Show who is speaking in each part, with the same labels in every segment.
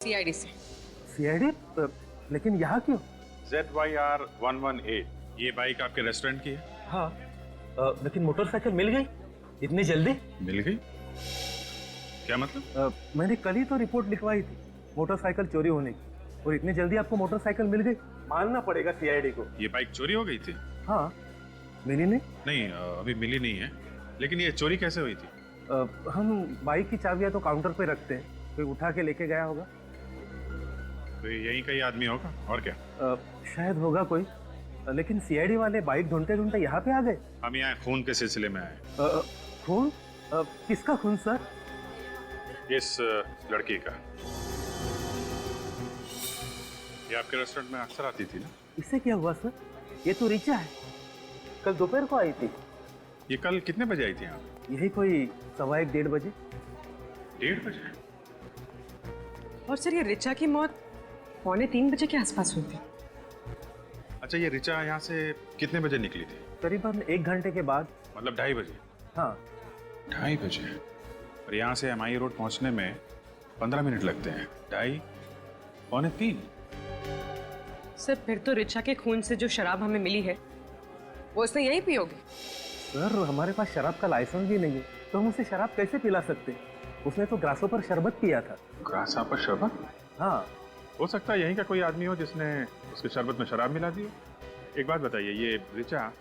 Speaker 1: CID से।
Speaker 2: CID? लेकिन यहाँ क्यों?
Speaker 3: ZYR118 ये बाइक आपके रेस्टोरेंट की है?
Speaker 2: हाँ, लेकिन मोटरसाइकिल मिल गई इतनी जल्दी?
Speaker 3: मिल गई? क्या मतलब?
Speaker 2: मैंने कल ही तो रिपोर्ट लिखवाई थी मोटरसाइकिल चोरी होने की, और इतनी जल्दी आपको मोटरसाइकिल मिल गई। मानना पड़ेगा सीआईडी को।
Speaker 3: ये बाइक चोरी हो गई थी?
Speaker 2: हाँ, मिली नहीं?
Speaker 3: नहीं, अभी मिली नहीं है। लेकिन ये चोरी कैसे हुई थी?
Speaker 2: हम बाइक की चाबियां तो काउंटर पे रखते हैं, कोई उठा के लेके गया होगा।
Speaker 3: तो यही कई आदमी होगा, और क्या?
Speaker 2: शायद होगा कोई, लेकिन सीआईडी वाले बाइक ढूंढते ढूंढते यहाँ पे आ गए।
Speaker 3: हम यहाँ खून के सिलसिले में आए।
Speaker 2: खून? किसका खून सर?
Speaker 3: इस लड़की का। ये आपके रेस्टोरेंट में अक्सर आती थी ना?
Speaker 2: इससे क्या हुआ सर? ये तो रिचा है, कल दोपहर को आई थी।
Speaker 3: ये कल कितने बजे आई थी यहाँ?
Speaker 2: यही कोई 1:15-1:30 बजे।
Speaker 3: 1:30 बजे?
Speaker 1: और सर ये रिचा की मौत 2:45 बजे के आसपास हुई थी।
Speaker 3: अच्छा, ये रिचा यहाँ से कितने बजे निकली थी?
Speaker 2: करीबन 1 घंटे के बाद।
Speaker 3: मतलब 2:30 बजे?
Speaker 2: हाँ।
Speaker 3: 2:30 बजे? और यहाँ से MI रोड पहुँचने में 15 मिनट लगते हैं। 2:30, 2:45?
Speaker 1: सर फिर तो रिचा के खून से जो शराब हमें मिली है वो उसने यही पी होगी।
Speaker 2: सर हमारे पास शराब का लाइसेंस भी नहीं है, तो हम उसे शराब कैसे पिला सकते? उसने तो ग्रासों पर शरबत पिया था।
Speaker 3: ग्रासा पर शरबत?
Speaker 2: हाँ।
Speaker 3: हो सकता है यहीं का कोई आदमी हो जिसने उसके शरबत में शराब मिला दी हो। एक बात बताइए, ये रिचा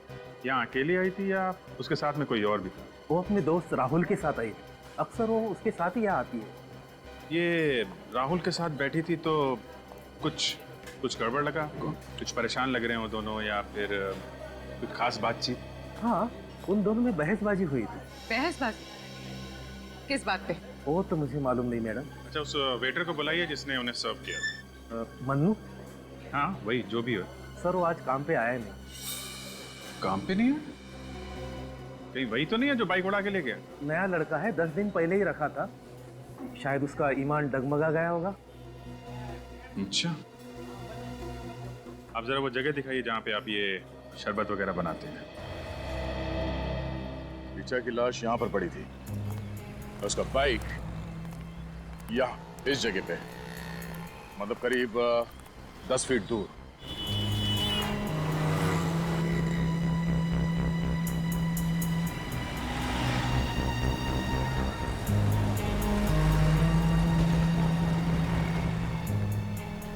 Speaker 3: यहाँ अकेली आई थी या उसके साथ में कोई और भी था?
Speaker 2: वो अपने दोस्त राहुल के साथ आई थी, अक्सर वो उसके साथ ही यहाँ आती है।
Speaker 3: ये राहुल के साथ बैठी थी तो कुछ गड़बड़ लगा आपको? कुछ परेशान लग रहे हो दोनों, या फिर कुछ खास बातचीत?
Speaker 2: हाँ, उन दोनों में बहसबाजी हुई थी।
Speaker 1: बहसबाजी? किस बात पे?
Speaker 2: वो तो मुझे मालूम नहीं मैडम।
Speaker 3: अच्छा, उस वेटर को बुलाइए जिसने उन्हें सर्व किया।
Speaker 2: मन्नू?
Speaker 3: हाँ वही, जो भी हो।
Speaker 2: सर वो आज काम पे आया नहीं।
Speaker 3: काम पे नहीं है? कहीं वही तो नहीं है जो बाइक उड़ा के ले गया?
Speaker 2: नया लड़का है, 10 दिन पहले ही रखा था, शायद उसका ईमान डगमगा गया होगा।
Speaker 3: अच्छा, आप जरा वो जगह दिखाइए जहाँ पे आप ये शरबत वगैरह बनाते हैं।
Speaker 4: रिचा की लाश यहाँ पर पड़ी थी, उसका बाइक यहाँ इस जगह पे, मतलब करीब 10 फीट दूर।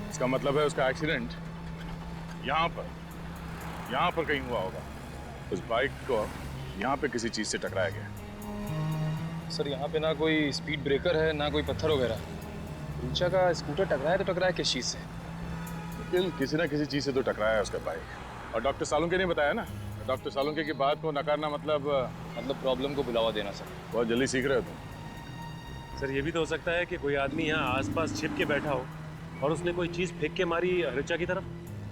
Speaker 4: इसका मतलब है उसका एक्सीडेंट यहाँ पर कहीं हुआ होगा। उस बाइक को यहाँ पे किसी चीज से टकराया गया।
Speaker 5: सर यहाँ पे ना कोई स्पीड ब्रेकर है ना कोई पत्थर वगैरह। रिचा का स्कूटर टकराया तो टकराया किस चीज से?
Speaker 4: लेकिन किसी ना किसी चीज से तो टकराया है उसका बाइक। और डॉक्टर सालुंके ने बताया ना, डॉक्टर सालुंके की बात को नकारना मतलब
Speaker 5: प्रॉब्लम को बुलावा देना सर।
Speaker 4: बहुत जल्दी सीख रहे हो तुम।
Speaker 6: सर ये भी तो हो सकता है कि कोई आदमी यहाँ आसपास छिप के बैठा हो और उसने कोई चीज फेंक के मारी रिचा की तरफ,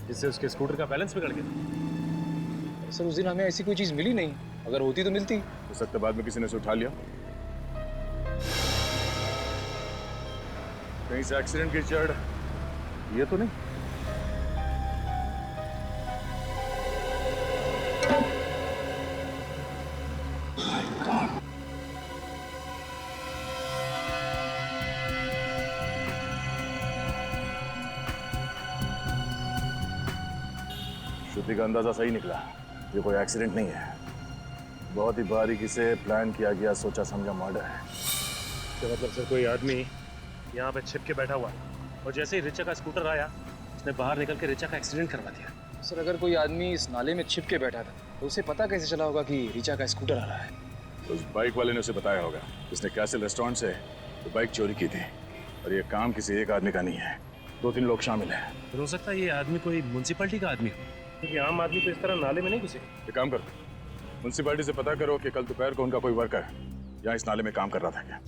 Speaker 6: जिससे उसके स्कूटर का बैलेंस बिगड़ गया।
Speaker 5: सर उस दिन हमें ऐसी कोई चीज मिली नहीं, अगर होती तो मिलती।
Speaker 4: हो सकता है बाद में किसी ने उसे उठा लिया। कहीं से एक्सीडेंट की जड़ ये तो नहीं? श्रुति का अंदाजा सही निकला, ये कोई एक्सीडेंट नहीं है, बहुत ही बारीकी से प्लान किया गया, सोचा समझा मर्डर है।
Speaker 6: तो मतलब सर कोई आदमी यहाँ पे छिप के बैठा हुआ और जैसे ही रिचा का स्कूटर आया उसने बाहर निकल के रिचा का एक्सीडेंट करवा दिया।
Speaker 5: सर अगर कोई आदमी इस नाले में छिप के बैठा था तो उसे पता कैसे चला होगा कि रिचा का स्कूटर आ रहा है?
Speaker 4: उस बाइक वाले ने उसे बताया होगा, उसने कैसल रेस्टोरेंट से तो बाइक चोरी की थी। और ये काम किसी एक आदमी का नहीं है, 2-3 लोग शामिल हैं।
Speaker 6: फिर हो सकता है ये आदमी कोई म्यूनसिपैलिटी का आदमी हो, क्योंकि आम आदमी तो इस तरह नाले में नहीं घुसे।
Speaker 4: एक काम करो, म्युनिसिपैलिटी से पता करो कि कल दोपहर को उनका कोई वर्कर यहाँ इस नाले में काम कर रहा था क्या।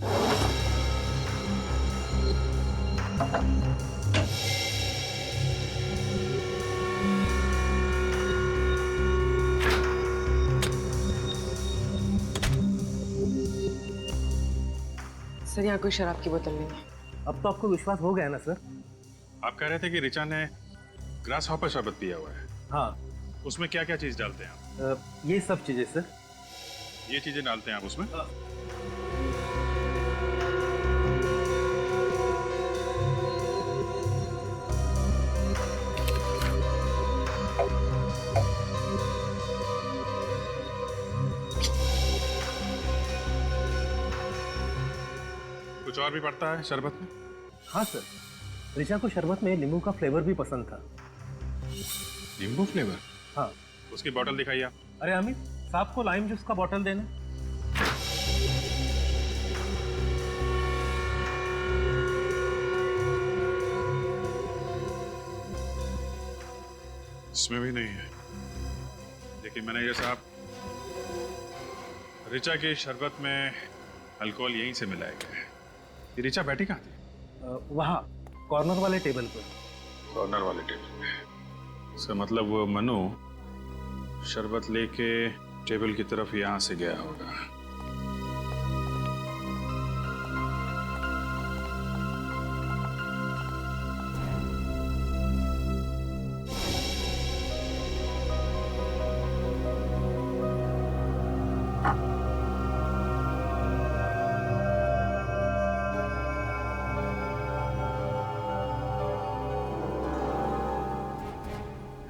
Speaker 1: सर यहाँ कोई शराब की बोतल नहीं है।
Speaker 2: अब तो आपको विश्वास हो गया ना सर?
Speaker 3: आप कह रहे थे कि रिचा ने ग्रास हॉपर शरबत पिया हुआ है।
Speaker 2: हाँ।
Speaker 3: उसमें क्या क्या चीज डालते हैं आप?
Speaker 2: ये सब चीजें सर।
Speaker 3: ये चीजें डालते हैं आप उसमें? और भी पड़ता है शरबत में?
Speaker 2: हाँ सर, ऋचा को शरबत में नींबू का फ्लेवर भी पसंद था।
Speaker 3: नींबू फ्लेवर?
Speaker 2: हाँ।
Speaker 3: उसकी बोतल दिखाइए आप।
Speaker 2: अरे अमित, साहब को लाइम जूस का बोतल देना।
Speaker 3: इसमें भी नहीं है। लेकिन मैनेजर साहब, ऋचा के शरबत में अल्कोहल यहीं से मिलाया गया है। ये ऋचा बैठी कहाँ थी?
Speaker 2: वहाँ कॉर्नर वाले टेबल पर।
Speaker 3: कॉर्नर वाले टेबल पे। इसका मतलब वो मनु शरबत लेके टेबल की तरफ यहाँ से गया होगा।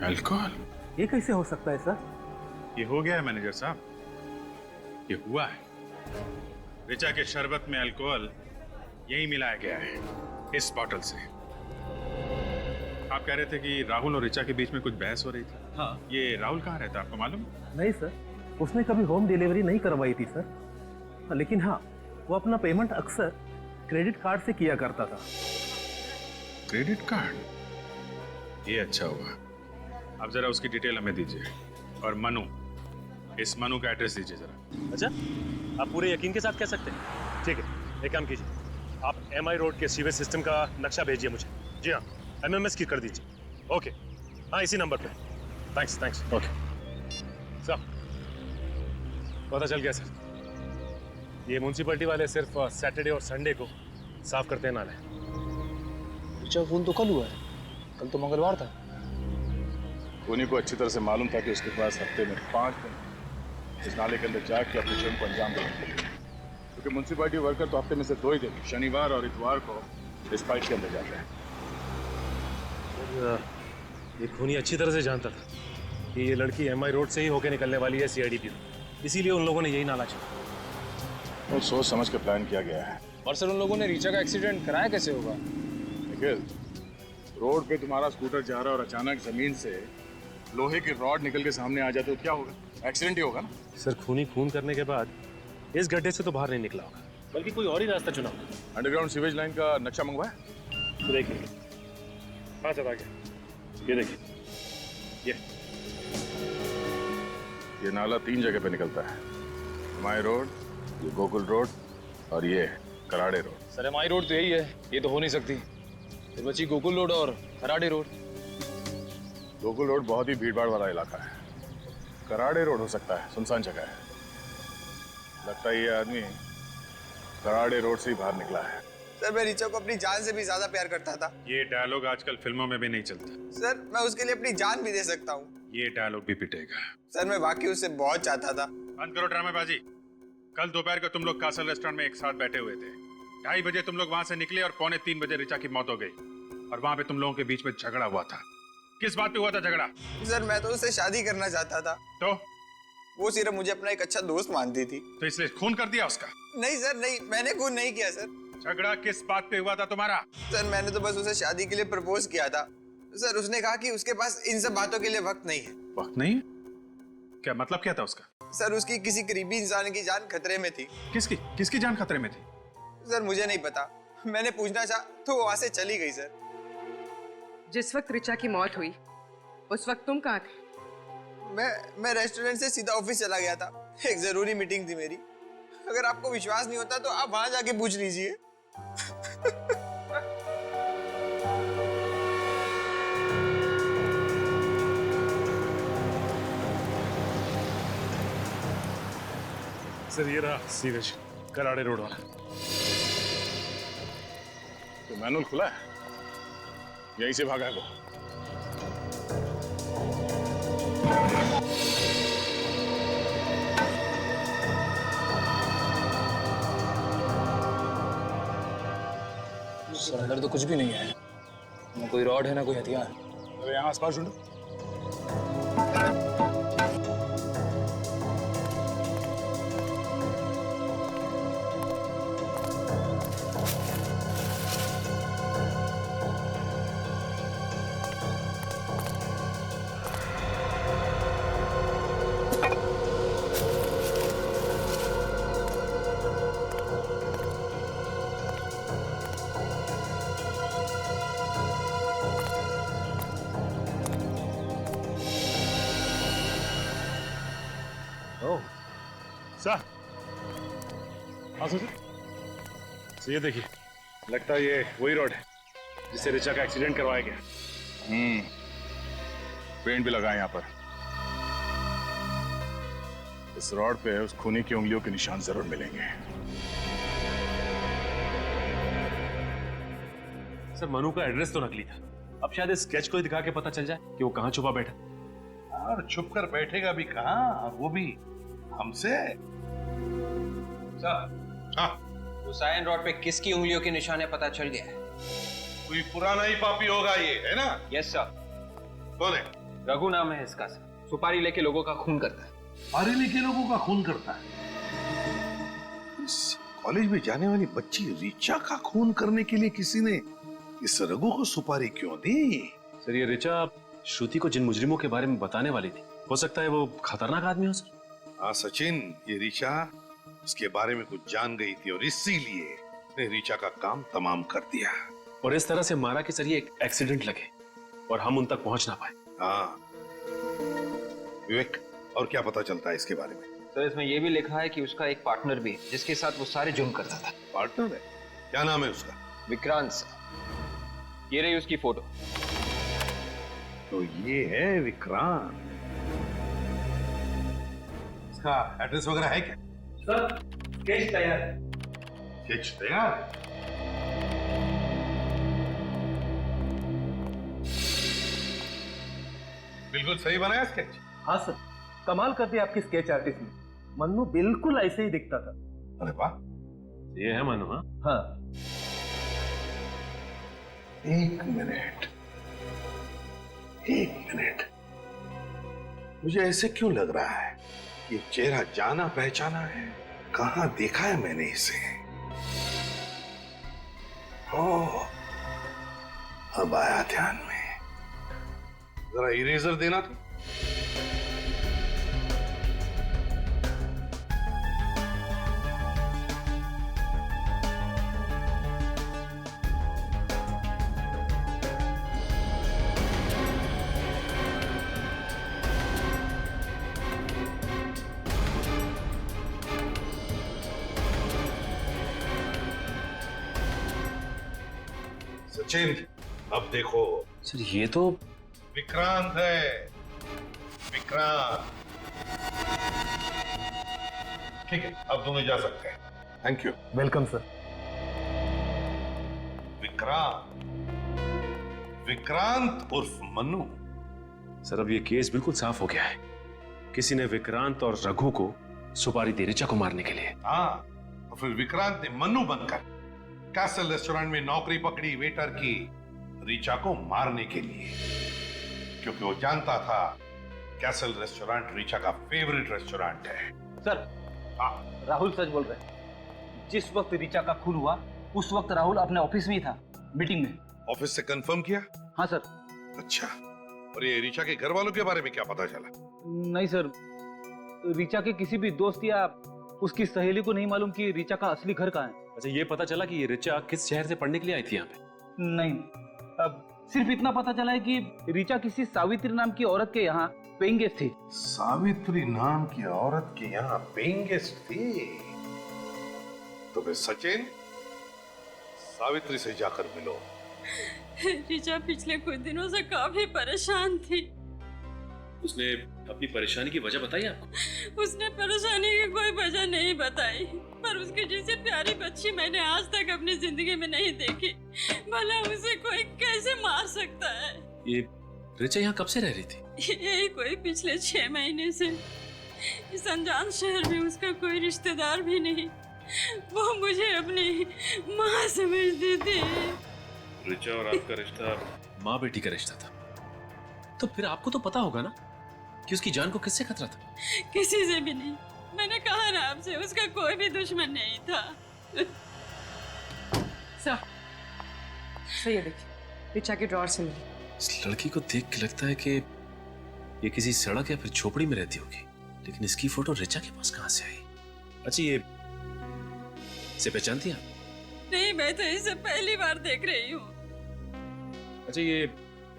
Speaker 3: अल्कोहल?
Speaker 2: ये कैसे हो सकता है सर?
Speaker 3: ये हो गया है मैनेजर साहब, ये हुआ है। ऋचा के शरबत में अल्कोहल यही मिलाया गया है, इस बॉटल से। आप कह रहे थे कि राहुल और ऋचा के बीच में कुछ बहस हो रही थी।
Speaker 2: हाँ।
Speaker 3: ये राहुल कहाँ रहता है, आपको मालूम?
Speaker 2: नहीं सर, उसने कभी होम डिलीवरी नहीं करवाई थी सर। लेकिन हाँ, वो अपना पेमेंट अक्सर क्रेडिट कार्ड से किया करता था।
Speaker 3: Credit card? ये अच्छा हुआ। अब जरा उसकी डिटेल हमें दीजिए। और मनु, इस मनु का एड्रेस दीजिए जरा।
Speaker 6: अच्छा, आप पूरे यकीन के साथ कह सकते हैं? ठीक है, एक काम कीजिए, आप MI रोड के सीवेज सिस्टम का नक्शा भेजिए मुझे। जी हाँ, MMS की कर दीजिए। ओके, हाँ इसी नंबर पे। Thanks thanks. ओके सर, पता चल गया सर, ये म्यूनसिपैलिटी वाले सिर्फ सैटरडे और संडे को साफ करते हैं नाले।
Speaker 5: ऋचा फोन तो कल हुआ है, कल तो मंगलवार था।
Speaker 4: उन्हीं को अच्छी तरह से मालूम था कि उसके पास हफ्ते में 5 दिन इस नाले के अंदर जाके अपने जुर्म को अंजाम देने के लिए, क्योंकि म्यूनसिपैलिटी वर्कर तो हफ्ते में से 2 ही दिन, शनिवार और इतवार को इस फाइट के अंदर जाते हैं।
Speaker 6: ये खूनी अच्छी तरह से जानता था कि ये लड़की MI रोड से ही होकर निकलने वाली है CID ब्यूरो, इसीलिए उन लोगों ने यही नाला चुना।
Speaker 4: और सोच समझ के प्लान किया गया है।
Speaker 5: और सर, उन लोगों ने ऋचा का एक्सीडेंट कराया कैसे होगा?
Speaker 4: निखिल, रोड पे तुम्हारा स्कूटर जा रहा है और अचानक जमीन से लोहे की रॉड निकल के सामने आ जाए तो क्या होगा? एक्सीडेंट ही होगा ना।
Speaker 6: सर, खूनी खून करने के बाद इस गड्ढे से तो बाहर नहीं निकला होगा, बल्कि कोई और ही रास्ता चुना होगा।
Speaker 4: अंडरग्राउंड सीवेज लाइन का नक्शा मंगवाया?
Speaker 6: तो देखिए, हाँ सर, आ गया। ये देखिए,
Speaker 4: ये नाला 3 जगह पे निकलता है। MI रोड, ये गोकुल रोड और ये Karade road.
Speaker 5: Sir, MI road तो यही है, ये तो हो नहीं सकती। फिर बची गोकुल रोड और खराड़े रोड।
Speaker 4: गोकुल रोड बहुत ही भीड़भाड़ वाला इलाका है, कराड़े रोड हो सकता है, सुनसान जगह है। लगता है ये आदमी कराड़े रोड से ही बाहर निकला है।
Speaker 7: सर, मैं ऋचा को अपनी जान से भी ज्यादा प्यार करता था।
Speaker 3: ये डायलॉग आजकल फिल्मों में भी नहीं चलता।
Speaker 7: सर, मैं उसके लिए अपनी जान भी दे सकता हूँ।
Speaker 3: ये डायलॉग भी पिटेगा।
Speaker 7: सर, मैं वाकई उससे बहुत चाहता था।
Speaker 3: बंद करो ड्रामेबाजी। कल दोपहर को तुम लोग कासल रेस्टोरेंट में एक साथ बैठे हुए थे। 2:30 बजे तुम लोग वहां से निकले और 2:45 बजे ऋचा की मौत हो गई। और वहां पे तुम लोगों के बीच में झगड़ा हुआ था। किस बात पे हुआ था झगड़ा?
Speaker 7: सर, मैं तो उससे शादी करना चाहता था।
Speaker 3: तो
Speaker 7: वो सिर्फ मुझे अपना एक अच्छा दोस्त मानती थी।
Speaker 3: तो इसलिए खून कर दिया उसका?
Speaker 7: नहीं सर, नहीं, मैंने खून नहीं किया सर।
Speaker 3: झगड़ा किस बात पे हुआ था तुम्हारा?
Speaker 7: सर, मैंने तो बस उसे शादी के लिए प्रपोज किया था। सर, उसने कहा कि उसके पास इन सब बातों के लिए वक्त नहीं है।
Speaker 3: वक्त नहीं है? क्या मतलब क्या था उसका?
Speaker 7: सर, उसकी किसी करीबी इंसान की जान खतरे में थी।
Speaker 3: किसकी जान खतरे में थी?
Speaker 7: सर, मुझे नहीं पता। मैंने पूछना चाहा तो वो वहां से चली गई सर।
Speaker 1: जिस वक्त ऋचा की मौत हुई उस वक्त तुम कहाँ थे?
Speaker 7: मैं रेस्टोरेंट से सीधा ऑफिस चला गया था। एक जरूरी मीटिंग थी मेरी। अगर आपको विश्वास नहीं होता तो आप वहां जाके पूछ लीजिए।
Speaker 6: सर, ये रहा सीवेज, कराड़े रोड वाला।
Speaker 4: तो मैनुअल खुला है, यहीं से भागा है वो।
Speaker 5: सर, अंदर तो कुछ भी नहीं है, ना कोई रॉड है ना कोई हथियार।
Speaker 4: अरे यहाँ आसपास ढूंढो।
Speaker 6: सर, हाँ सर। ये देखिए, लगता है ये वही रोड है जिससे ऋचा का एक्सीडेंट करवाया गया।
Speaker 4: पेंट भी लगा है यहाँ पर। इस रॉड पे उस खूनी की उंगलियों के निशान जरूर मिलेंगे।
Speaker 8: सर मनु का एड्रेस तो नकली था, अब शायद इस स्केच को ही दिखा के पता चल जाए कि वो कहाँ छुपा बैठा।
Speaker 9: और छुप कर बैठेगा भी कहाँ, और वो भी हमसे।
Speaker 10: हाँ, हुसैन रोड पे किसकी उंगलियों के निशान है पता चल गया है।
Speaker 9: कोई पुराना ही पापी होगा ये, है ना?
Speaker 10: Yes sir.
Speaker 9: कौन है?
Speaker 10: रघु नाम है इसका सर। सुपारी लेके लोगों का खून करता है।
Speaker 9: सुपारी लेके लोगों का खून करता है? इस कॉलेज में जाने वाली बच्ची ऋचा का खून करने के लिए किसी ने इस रघु को सुपारी क्यों दी?
Speaker 8: सर ये ऋचा श्रुति को जिन मुजरिमों के बारे में बताने वाली थी, हो सकता है वो खतरनाक आदमी हो सर।
Speaker 9: हाँ सचिन, ये ऋचा उसके बारे में कुछ जान गई थी और इसीलिए उसने ऋचा का काम तमाम कर दिया।
Speaker 8: और इस तरह से मारा के जरिए एक एक्सीडेंट लगे और हम उन तक पहुंच ना पाए।
Speaker 9: हाँ विवेक, और क्या पता चलता है इसके बारे में?
Speaker 10: सर इसमें यह भी लिखा है कि उसका एक पार्टनर भी है जिसके साथ वो सारे जुर्म करता था।
Speaker 9: पार्टनर है? क्या नाम है उसका?
Speaker 10: विक्रांत सर। ये रही उसकी फोटो।
Speaker 9: तो ये है विक्रांत। इसका एड्रेस वगैरह है क्या?
Speaker 2: सर स्केच तैयार है।
Speaker 9: स्केच तैयार? बिल्कुल सही बनाया स्केच।
Speaker 2: हाँ सर, कमाल कर दिया आपकी स्केच आर्टिस्ट ने। मन्नू बिल्कुल ऐसे ही दिखता था।
Speaker 9: अरे वाह,
Speaker 8: ये है मनु। हाँ
Speaker 2: हाँ।
Speaker 9: एक मिनट, मुझे ऐसे क्यों लग रहा है ये चेहरा जाना पहचाना है? कहाँ देखा है मैंने इसे? ओह, अब आया ध्यान में। जरा इरेजर देना तो। सचिन, अब देखो।
Speaker 8: सर ये तो
Speaker 9: विक्रांत है, विक्रांत। ठीक है, अब दोनों जा सकते हैं। Thank you.
Speaker 2: Welcome sir.
Speaker 9: Vikrant उर्फ मन्नू।
Speaker 8: सर अब ये केस बिल्कुल साफ हो गया है। किसी ने विक्रांत और रघु को सुपारी दी ऋचा को मारने के लिए।
Speaker 9: हाँ, तो फिर विक्रांत ने मन्नू बनकर कैसल रेस्टोरेंट में नौकरी पकड़ी वेटर की ऋचा को मारने के लिए, क्योंकि वो जानता था कैसल रेस्टोरेंट ऋचा का फेवरेट रेस्टोरेंट है।
Speaker 11: सर,
Speaker 9: हाँ,
Speaker 11: राहुल सच बोल रहे हैं। जिस वक्त ऋचा का खून हुआ उस वक्त राहुल अपने ऑफिस में ही था, मीटिंग में।
Speaker 9: ऑफिस से कंफर्म किया?
Speaker 11: हाँ सर।
Speaker 9: अच्छा, और ये ऋचा के घर वालों के बारे में क्या पता चला?
Speaker 11: नहीं सर, ऋचा के किसी भी दोस्त या उसकी सहेली को नहीं मालूम कि ऋचा का असली घर कहाँ है।
Speaker 8: अच्छा ये पता चला कि ये ऋचा किस शहर से पढ़ने के लिए आई थी यहाँ पे?
Speaker 11: नहीं, अब सिर्फ इतना पता चला है कि ऋचा किसी सावित्री नाम की औरत के यहाँ पेइंग गेस्ट थी।
Speaker 9: सावित्री नाम की औरत के यहाँ पेइंग गेस्ट थी? तो फिर सचिन, सावित्री से जाकर मिलो।
Speaker 1: ऋचा पिछले कुछ दिनों से काफी परेशान थी।
Speaker 8: उसने अपनी परेशानी की वजह बताई आपको?
Speaker 1: उसने परेशानी की कोई वजह नहीं बताई, पर उसकी जैसे प्यारी बच्ची मैंने आज तक अपनी जिंदगी में नहीं देखी। भला उसे कोई कैसे मार सकता है?
Speaker 8: ये ऋचा यहाँ कब से रह रही थी?
Speaker 1: यही कोई पिछले 6 महीने से। इस अनजान शहर में उसका कोई रिश्तेदार भी नहीं। वो मुझे अपनी माँ समझती थी।
Speaker 8: ऋचा और आपका रिश्ता माँ बेटी का रिश्ता था, तो फिर आपको तो पता होगा ना कि उसकी जान को किससे खतरा था?
Speaker 1: किसी से भी नहीं। मैंने कहा ना आपसे, उसका कोई भी दुश्मन नहीं था। सही है, देखिए ऋचा के ड्रॉअर से मिली।
Speaker 8: इस लड़की को देख के लगता है कि ये किसी सड़क या फिर झोपड़ी में रहती होगी, लेकिन इसकी फोटो ऋचा के पास कहां से आई? अच्छा ये इसे पहचानती हैं?
Speaker 1: नहीं, मैं तो इसे पहली बार देख रही हूँ।
Speaker 8: अच्छा ये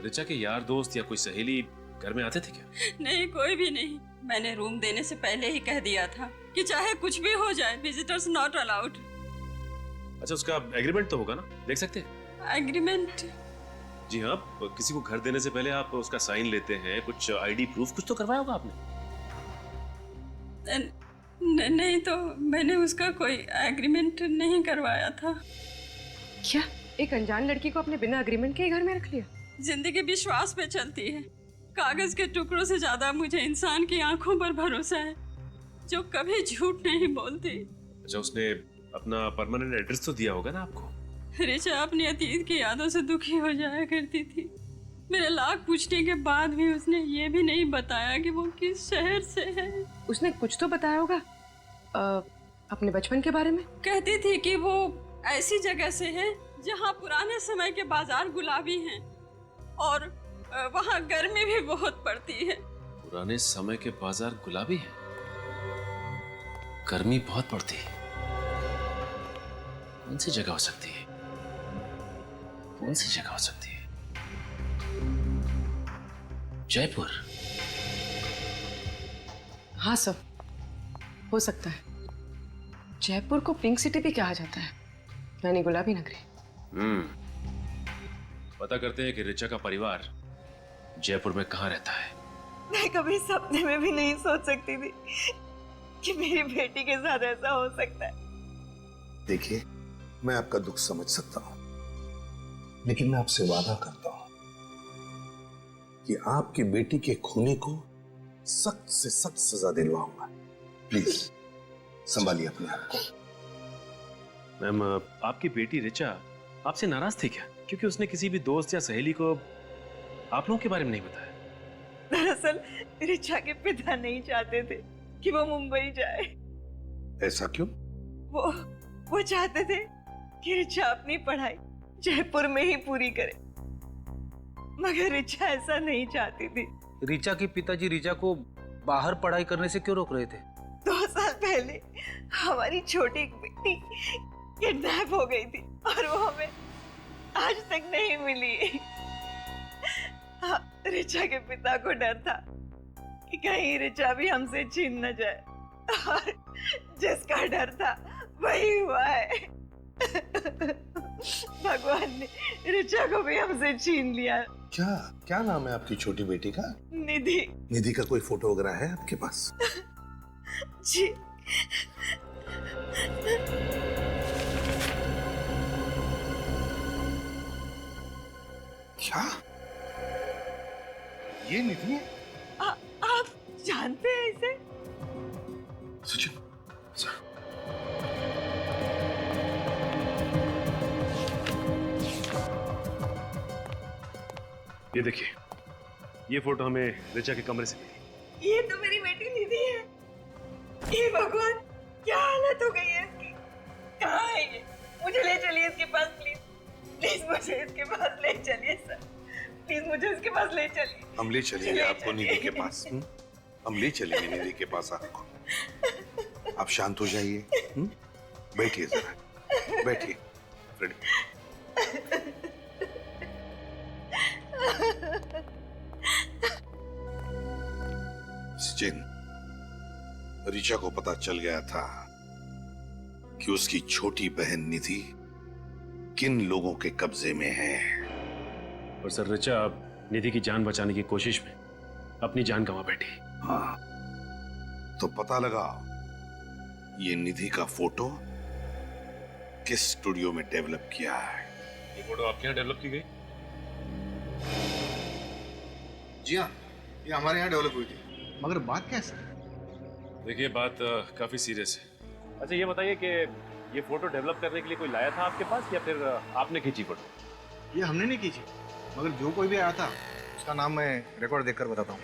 Speaker 8: ऋचा के यार दोस्त या कोई सहेली घर में आते थे क्या?
Speaker 1: नहीं, कोई भी नहीं। मैंने रूम देने से पहले ही कह दिया था कि चाहे कुछ भी हो जाए, विजिटर्स नॉट अलाउड।
Speaker 8: अच्छा, उसका एग्रीमेंट तो होगा ना, देख सकते हैं?
Speaker 1: एग्रीमेंट?
Speaker 8: जी हाँ, किसी को घर देने से पहले आप उसका साइन लेते हैं, कुछ आईडी प्रूफ कुछ तो करवाया होगा आपने।
Speaker 1: नहीं तो मैंने उसका कोई एग्रीमेंट नहीं करवाया था।
Speaker 12: क्या एक अनजान लड़की को अपने बिना एग्रीमेंट के ही घर में रख लिया?
Speaker 1: जिंदगी विश्वास पे चलती है। कागज के टुकड़ों से ज्यादा मुझे इंसान की आंखों पर भरोसा है, जो कभी झूठ नहीं बोलती।
Speaker 8: अच्छा, उसने अपना परमानेंट एड्रेस तो दिया होगा ना आपको?
Speaker 1: ऋचा अपनी अतीत की यादों से दुखी हो जाया करती थी। मेरे लाख पूछने के बाद भी उसने ये भी नहीं बताया कि वो किस शहर से है।
Speaker 12: उसने कुछ तो बताया होगा अपने बचपन के बारे में।
Speaker 1: कहती थी कि वो ऐसी जगह से है जहाँ पुराने समय के बाजार गुलाबी हैं और वहाँ गर्मी भी बहुत पड़ती है।
Speaker 8: पुराने समय के बाजार गुलाबी हैं, गर्मी बहुत पड़ती है। कौन सी जगह हो सकती है? कौन सी जगह हो सकती है? जयपुर?
Speaker 12: हाँ सर, हो सकता है। जयपुर को पिंक सिटी भी कहा जाता है, यानी गुलाबी नगरी।
Speaker 8: पता करते हैं कि ऋचा का परिवार जयपुर में कहाँ रहता है।
Speaker 13: मैं कभी सपने में भी नहीं सोच सकती थी कि मेरी बेटी के साथ ऐसा हो सकता है।
Speaker 9: देखिए, मैं आपका दुख समझ सकता हूं, लेकिन मैं आपसे वादा करता हूं कि आपकी बेटी के खूनी को सख्त से सख्त सजा दिलवाऊंगा। प्लीज संभालिए अपने आप को।
Speaker 8: मैम, आपकी बेटी ऋचा आपसे नाराज थी क्या, क्योंकि उसने किसी भी दोस्त या सहेली को आप लोगों के बारे में नहीं बताया?
Speaker 13: दरअसल ऋचा के पिता नहीं चाहते थे कि वो मुंबई जाए।
Speaker 9: ऐसा क्यों?
Speaker 13: वो चाहते थे कि ऋचा अपनी पढ़ाई जयपुर में ही पूरी करे, मगर ऋचा ऐसा नहीं चाहती थी।
Speaker 11: ऋचा के पिताजी ऋचा को बाहर पढ़ाई करने से क्यों रोक रहे थे?
Speaker 13: 2 साल पहले हमारी छोटी बेटी किडनैप हो गई थी और वो हमें आज तक नहीं मिली। ऋचा के पिता को डर था कि कहीं ऋचा भी हमसे छीन न जाए, और जिसका डर था वही हुआ है। भगवान ने ऋचा को भी हमसे छीन लिया।
Speaker 9: क्या नाम है आपकी छोटी बेटी का?
Speaker 13: निधि।
Speaker 9: निधि का कोई फोटो वगैरह है आपके पास?
Speaker 13: जी।
Speaker 9: क्या ये निधि है?
Speaker 13: आप जानते हैं इसे?
Speaker 9: सचिन सर,
Speaker 8: ये देखिए, ये फोटो हमें ऋचा के कमरे से मिली।
Speaker 13: ये तो मेरी बेटी निधि है। ये भगवान, क्या हालत हो गई है इसकी। कहाँ है ये? मुझे ले चलिए इसके पास प्लीज। प्लीज मुझे इसके पास ले चलिए सर। प्लीज मुझे इसके पास ले चलिए।
Speaker 9: हम ले चलेंगे आपको निधि के पास। हम ले चलेंगे निधि के पास आपको। आप शांत हो जाइए। बैठिए जरा, बैठिए फ्रेडी। सचिन, ऋचा को पता चल गया था कि उसकी छोटी बहन निधि किन लोगों के कब्जे में है।
Speaker 8: और सर, ऋचा निधि की जान बचाने की कोशिश में अपनी जान गंवा बैठी।
Speaker 9: हाँ, तो पता लगा ये निधि का फोटो किस स्टूडियो में डेवलप किया है।
Speaker 8: ये फोटो आपके यहाँ डेवलप की गई?
Speaker 9: जी हाँ, ये हमारे यहाँ डेवलप हुई थी।
Speaker 11: मगर बात क्या है सर?
Speaker 8: देखिए, बात काफी सीरियस है। अच्छा, ये बताइए कि ये फोटो डेवलप करने के लिए कोई लाया था आपके पास, या फिर आपने खींची फोटो?
Speaker 14: ये हमने नहीं खींची, मगर जो कोई भी आया था उसका नाम मैं रिकॉर्ड देखकर बताता हूँ।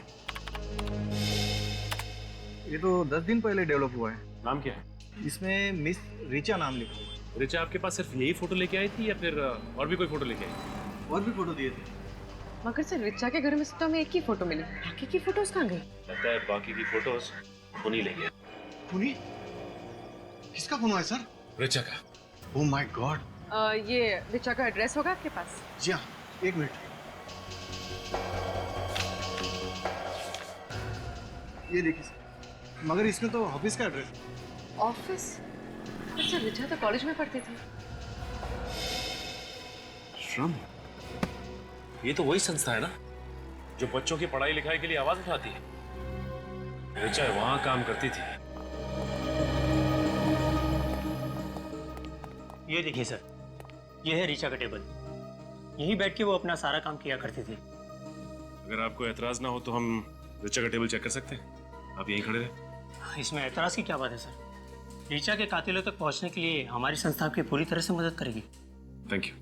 Speaker 14: ये तो 10 दिन पहले डेवलप हुआ है।
Speaker 8: नाम क्या है?
Speaker 14: इसमें मिस ऋचा नाम लिखा हुआ है।
Speaker 8: ऋचा आपके पास सिर्फ यही फोटो लेके आई थी, या फिर और भी कोई फोटो लेके आई?
Speaker 14: और भी फोटो दिए थे।
Speaker 12: मगर सर, ऋचा के घर में सिर्फ हमें एक ही फोटो मिली, बाकी की फोटोज कहाँ गई?
Speaker 8: लगता है बाकी की फोटोज खूनी ले गया।
Speaker 14: खूनी? किसका खून हुआ है सर?
Speaker 8: ऋचा का।
Speaker 14: Oh my God.
Speaker 12: ये ऋचा का एड्रेस होगा आपके पास?
Speaker 14: जी हाँ, 1 मिनट। ये देखिए सर, मगर इसमें तो ऑफिस का एड्रेस है।
Speaker 12: ऑफिस? अच्छा, रिचा तो कॉलेज में पढ़ती थी।
Speaker 8: श्रम, ये तो वही संस्था है ना जो बच्चों की पढ़ाई लिखाई के लिए आवाज उठाती है। रिचा वहां काम करती थी।
Speaker 15: ये देखिए सर, ये है रिचा का टेबल। यहीं बैठ के वो अपना सारा काम किया करती थी।
Speaker 8: अगर आपको एतराज ना हो तो हम रिचा का टेबल चेक कर सकते हैं। आप यहीं खड़े रहे।
Speaker 15: इसमें एतराज की क्या बात है सर? रिचा के कातिलों तक पहुंचने के लिए हमारी संस्था आपकी पूरी तरह से मदद करेगी।
Speaker 8: Thank you.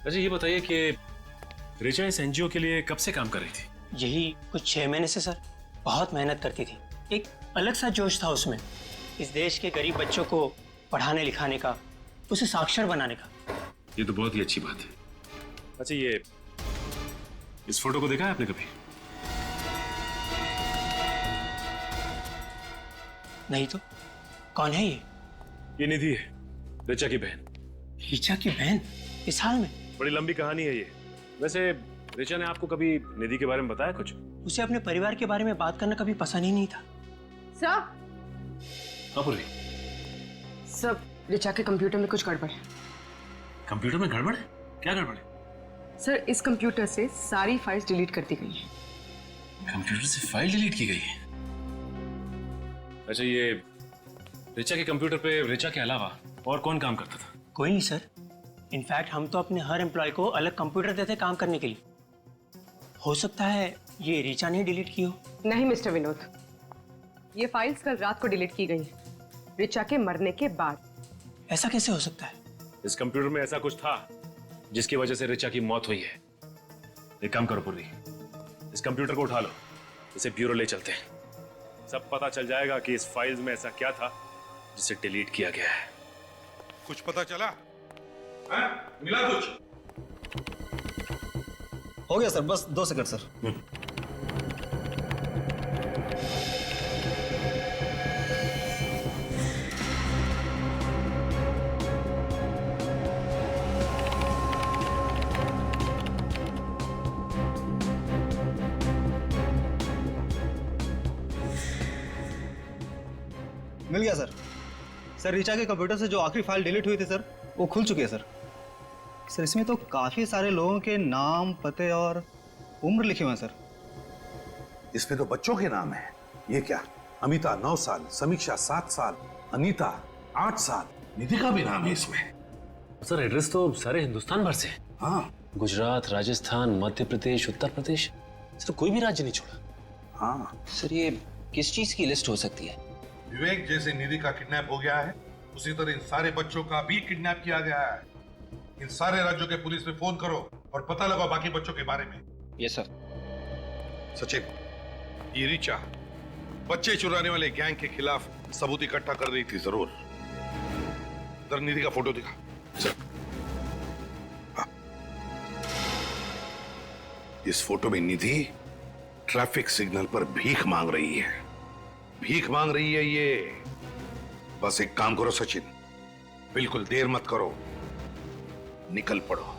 Speaker 8: अच्छा, ये बताइए कि रिचा इस एनजीओ के लिए कब से काम कर रही थी?
Speaker 15: यही कुछ 6 महीने से सर। बहुत मेहनत करती थी। एक अलग सा जोश था उसमें, इस देश के गरीब बच्चों को पढ़ाने लिखाने का, उसे साक्षर बनाने का।
Speaker 8: ये तो बहुत ही अच्छी बात है। अच्छा, ये इस फोटो को देखा है आपने कभी?
Speaker 15: नहीं तो कौन है ये?
Speaker 8: ये निधि है, रिचा की बहन।
Speaker 15: रिचा की बहन? इस हाल में?
Speaker 8: बड़ी लंबी कहानी है ये। वैसे रिचा ने आपको कभी निधि के बारे में बताया कुछ?
Speaker 15: उसे अपने परिवार के बारे में बात करना कभी पसंद ही नहीं था।
Speaker 12: सर, सब रिचा के कंप्यूटर में कुछ गड़बड़ है।
Speaker 8: कंप्यूटर में गड़बड़ है? क्या गड़बड़ है?
Speaker 12: सर, इस कंप्यूटर से सारी फाइल्स डिलीट कर दी गई हैं।
Speaker 8: कंप्यूटर से फाइल डिलीट की गई है? अच्छा, ये रिचा के कंप्यूटर पे रिचा के अलावा और कौन काम करता था?
Speaker 15: कोई नहीं सर। इनफैक्ट हम तो अपने हर एम्प्लॉय को अलग कंप्यूटर देते काम करने के लिए। हो सकता है ये रिचा ने डिलीट की हो।
Speaker 12: नहीं मिस्टर विनोद, ये फाइल्स कल रात को डिलीट की गई हैं, रिचा के मरने के बाद।
Speaker 15: ऐसा कैसे हो सकता है?
Speaker 8: इस कंप्यूटर में ऐसा कुछ था जिसकी वजह से रिचा की मौत हुई है। एक काम करो पूर्वी, इस कंप्यूटर को उठा लो, इसे ब्यूरो ले चलते हैं। सब पता चल जाएगा कि इस फाइल्स में ऐसा क्या था जिसे डिलीट किया गया है।
Speaker 9: कुछ पता चला? मिला कुछ?
Speaker 14: हो गया सर, बस 2 सेकंड सर। मिल गया सर। सर, रिचा के कंप्यूटर से जो आखिरी फाइल डिलीट हुई थी सर, वो खुल चुकी है सर। सर, इसमें तो काफी सारे लोगों के नाम, पते और उम्र लिखे हुए हैं सर।
Speaker 9: इसमें तो बच्चों के नाम है। ये क्या? अमिता 9 साल, समीक्षा 7 साल, अनीता 8 साल, निधि का भी नाम है इसमें।
Speaker 8: सर, एड्रेस तो सारे हिंदुस्तान भर से।
Speaker 9: हाँ,
Speaker 8: गुजरात, राजस्थान, मध्य प्रदेश, उत्तर प्रदेश, सर कोई भी राज्य नहीं छोड़ा।
Speaker 9: हाँ
Speaker 10: सर, ये किस चीज की लिस्ट हो सकती है?
Speaker 9: विवेक जैसे निधि का किडनैप हो गया है, उसी तरह इन सारे बच्चों का भी किडनैप किया गया है। इन सारे राज्यों के पुलिस में फोन करो और पता लगाओ बाकी बच्चों के बारे में।
Speaker 10: Yes sir.
Speaker 9: सचिन, ये रिचा बच्चे चुराने वाले गैंग के खिलाफ सबूत इकट्ठा कर रही थी जरूर। इधर निधि का फोटो दिखा। चल। हाँ। इस फोटो में निधि ट्रैफिक सिग्नल पर भीख मांग रही है। भीख मांग रही है ये। बस एक काम करो सचिन, बिल्कुल देर मत करो, निकल पड़ो।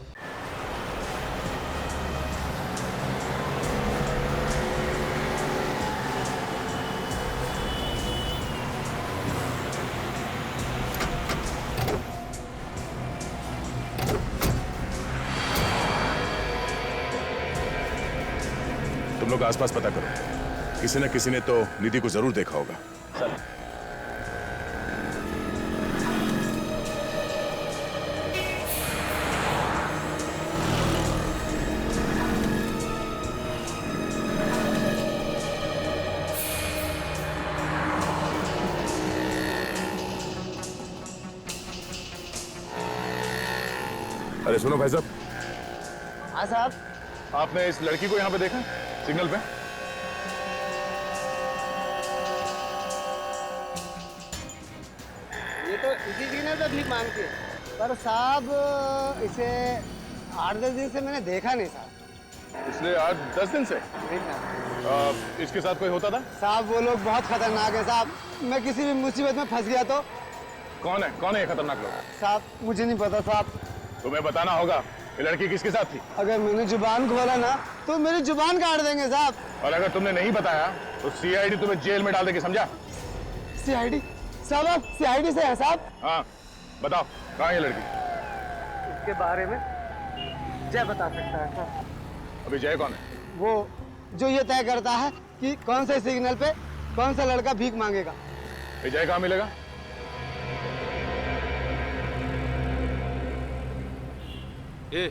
Speaker 4: तुम लोग आसपास पता करो, किसी न किसी ने तो निधि को जरूर देखा होगा। अरे सुनो भाई साहब।
Speaker 16: हाँ साहब।
Speaker 4: आपने इस लड़की को यहाँ पे देखा सिग्नल पे?
Speaker 16: ये तो इसी की ना तकलीफ मांगती है, पर साहब इसे 8-10 दिन से मैंने देखा नहीं साहब।
Speaker 4: पिछले 8-10 दिन से?
Speaker 16: नहीं साहब।
Speaker 4: इसके साथ कोई होता था?
Speaker 16: साहब वो लोग बहुत खतरनाक है साहब। मैं किसी भी मुसीबत में फंस गया तो
Speaker 4: कौन है ये खतरनाक लोग?
Speaker 16: साहब मुझे नहीं पता साहब।
Speaker 4: तुम्हें बताना होगा ये लड़की किसके साथ थी।
Speaker 16: अगर मैंने जुबान खोला ना तो मेरी जुबान काट देंगे साहब।
Speaker 4: और अगर तुमने नहीं बताया तो सीआईडी तुम्हें जेल में डाल देगी, समझा?
Speaker 16: सीआईडी? साहब आप सीआईडी से हैं साहब?
Speaker 4: हाँ बताओ कहाँ है ये लड़की?
Speaker 16: उसके बारे में जय बता सकता है साहब।
Speaker 4: अभी जय कौन है?
Speaker 16: वो जो ये तय करता है कि कौन से सिग्नल पे कौन सा लड़का भीख मांगेगा।
Speaker 4: जय कहाँ मिलेगा?
Speaker 5: ए,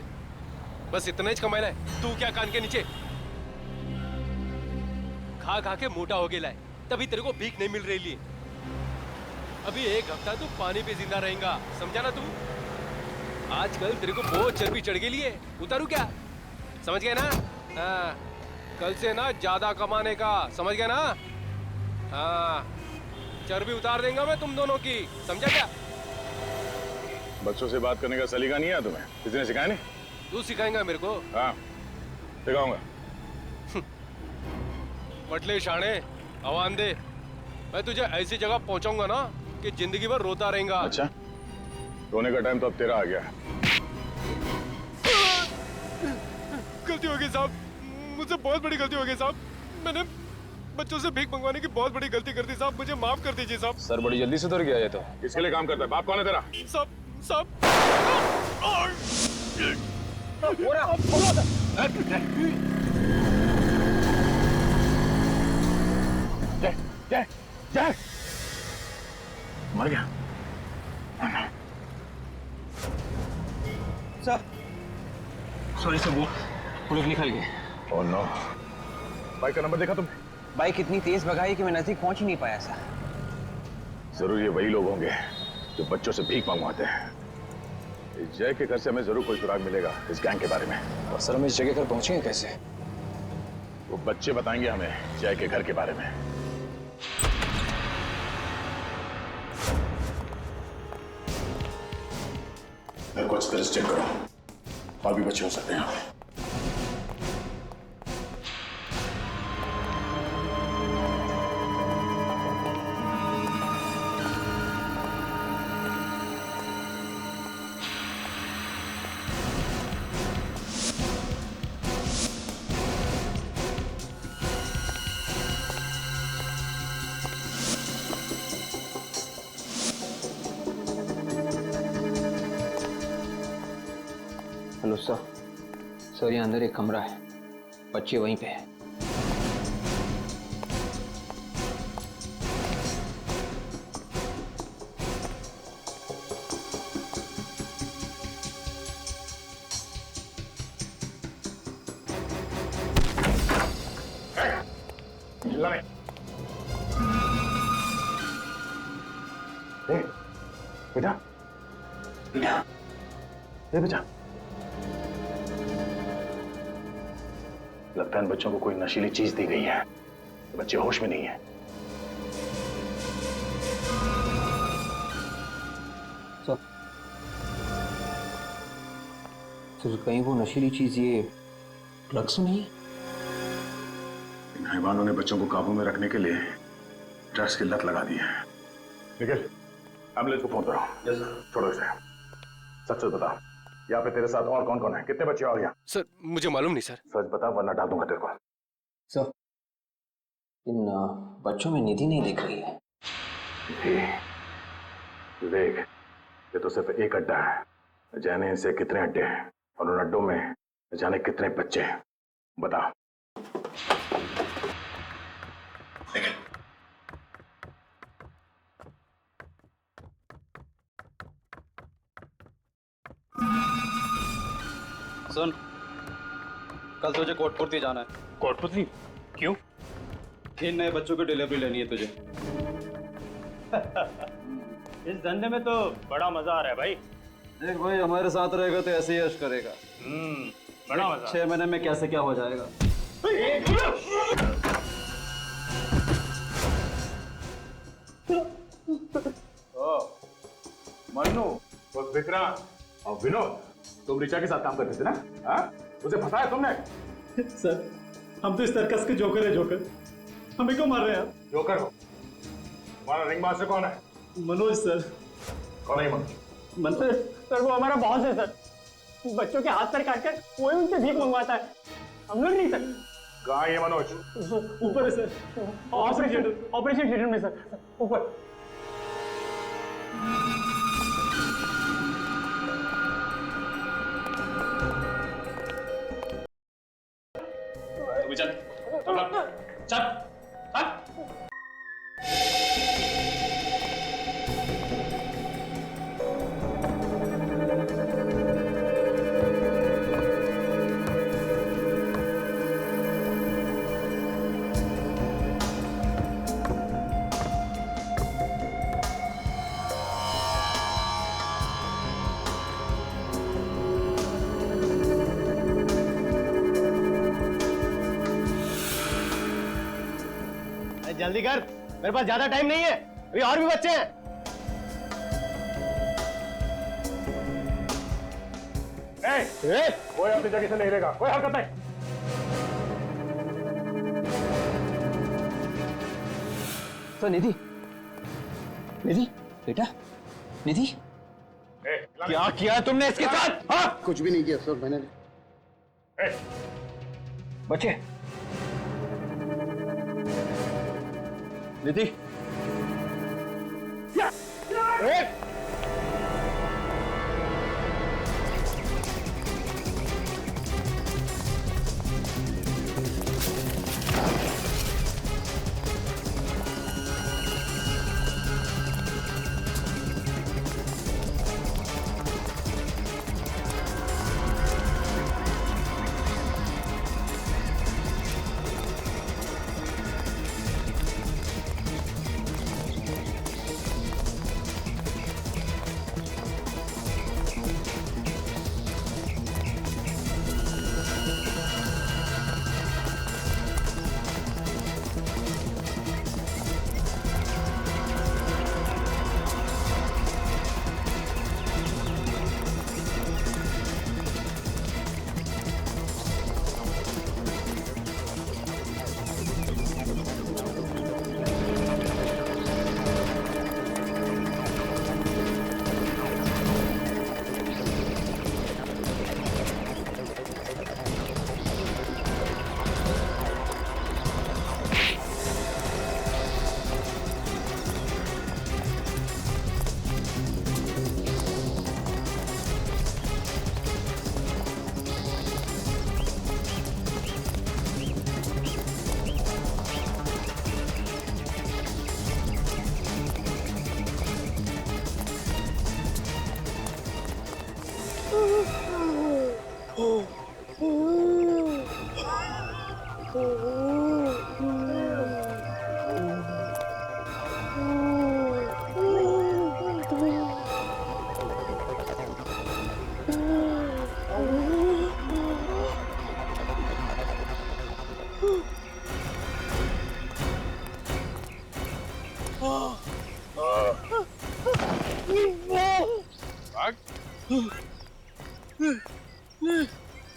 Speaker 5: बस इतना ही कमाया है तू क्या कान के नीचे खा खा के मोटा हो गया है, तभी तेरे को भीख नहीं मिल रही है। अभी 1 हफ्ता तू पानी पे जिंदा रहेगा, समझा ना तू? आजकल तेरे को बहुत चर्बी चढ़ गई है, उतारू क्या? समझ गया ना? हाँ, कल से ना ज्यादा कमाने का, समझ गया ना? हाँ, चर्बी उतार देंगे मैं तुम दोनों की, समझा क्या?
Speaker 4: बच्चों से बात करने का सलीका नहीं है तुम्हें? किसी ने सिखाया नहीं?
Speaker 5: तू सिखाएगा मेरे को?
Speaker 4: हाँ सिखाऊंगा।
Speaker 5: पटले शाणे आवान दे, मैं तुझे ऐसी जगह पहुंचाऊंगा ना कि जिंदगी भर रोता रहेगा।
Speaker 4: अच्छा, रोने का टाइम तो अब तेरा आ गया।
Speaker 5: गलती हो गई साहब, मुझसे बहुत बड़ी गलती हो गई साहब। मैंने बच्चों से भीख मंगवाने की बहुत बड़ी गलती कर दी साहब, मुझे माफ कर दीजिए साहब।
Speaker 8: सर बड़ी जल्दी सुधर गया ये तो।
Speaker 4: किसके लिए काम करता है? बाप कौन है तेरा?
Speaker 5: साहब
Speaker 4: जय जय मर गया।
Speaker 10: सर सॉरी सर, वो पुलिस निकल गए।
Speaker 4: Oh no. बाइक का नंबर देखा तुमने?
Speaker 10: बाइक इतनी तेज भगाई कि मैं नजदीक पहुंच ही नहीं पाया सर।
Speaker 4: जरूर ये वही लोग होंगे जो बच्चों से भीख मंगवाते हैं। इस जय के घर से हमें जरूर कोई सुराग मिलेगा इस गैंग के बारे में।
Speaker 8: और सर हम इस जगह पर पहुंचेंगे कैसे?
Speaker 4: वो बच्चे बताएंगे हमें जय के घर के बारे में। मेरे को अच्छी तरह चेक करो, और भी बच्चे हो सकते हैं यहाँ पे।
Speaker 10: Hello sir. सर यहाँ अंदर एक कमरा है, बच्चे वहीं पे हैं।
Speaker 4: बेटा बेटा बेटा, लगता है इन बच्चों को कोई नशीली चीज दी गई है। बच्चे होश में नहीं है।
Speaker 10: सर कहीं वो नशीली चीज ये ड्रग्स नहीं है?
Speaker 4: इन हैवानों ने बच्चों को काबू में रखने के लिए ड्रग्स की लत लगा दी है। निखिल एम्बुलेंस को फोन करो। छोड़ो इसे, सच सच बता, यहाँ पे तेरे साथ और कौन कौन है? कितने बच्चे और यहाँ?
Speaker 5: सर मुझे मालूम नहीं सर।
Speaker 4: सच बता वरना डाल दूंगा तेरे को।
Speaker 10: सर इन बच्चों में निधि नहीं दिख रही है।
Speaker 4: देख, ये तो सिर्फ एक अड्डा है, जाने इनसे कितने अड्डे हैं और उन अड्डों में जाने कितने बच्चे हैं, बता।
Speaker 11: सुन, कल तुझे कोटपुरती जाना है।
Speaker 8: कोटपुरती? क्यों?
Speaker 11: 3 नए बच्चों की डिलीवरी लेनी है तुझे।
Speaker 8: इस धंधे में तो बड़ा मजा आ रहा है भाई।
Speaker 11: देख भाई, हमारे साथ रहेगा तो ऐसे ही यश करेगा।
Speaker 8: बड़ा मजा।
Speaker 11: 6 महीने में कैसे क्या हो जाएगा।
Speaker 4: मन्नू और विक्रांत और विनोद, तुम ऋचा के साथ काम करते थे ना? हाँ? उसे फंसाया तुमने?
Speaker 11: सर हम तो इस सर्कस के जोकर है। जोकर हमें क्यों मार रहे हैं आप?
Speaker 4: जोकर हो? तुम्हारा रिंग मास्टर कौन है?
Speaker 11: मनोज सर।
Speaker 4: कौन है मनु?
Speaker 15: मतलब सर वो हमारा बॉस है सर, बच्चों के हाथ पैर काटकर वही उनसे भीख मंगवाता है, हम लोग नहीं सर।
Speaker 4: कहाँ है ये मनोज?
Speaker 15: ऊपर है सर, ऑपरेशन थिएटर में सर, ऊपर।
Speaker 8: चल चल चल।
Speaker 15: जल्दी कर, मेरे पास ज्यादा टाइम नहीं है, अभी और भी बच्चे हैं।
Speaker 4: कोई अपनी जगह से नहीं रहेगा, कोई हरकत नहीं।
Speaker 10: तो निधि, निधि बेटा, निधि
Speaker 15: क्या किया तुमने इसके साथ? हाँ?
Speaker 16: कुछ भी नहीं किया सर मैंने।
Speaker 10: बच्चे, निधि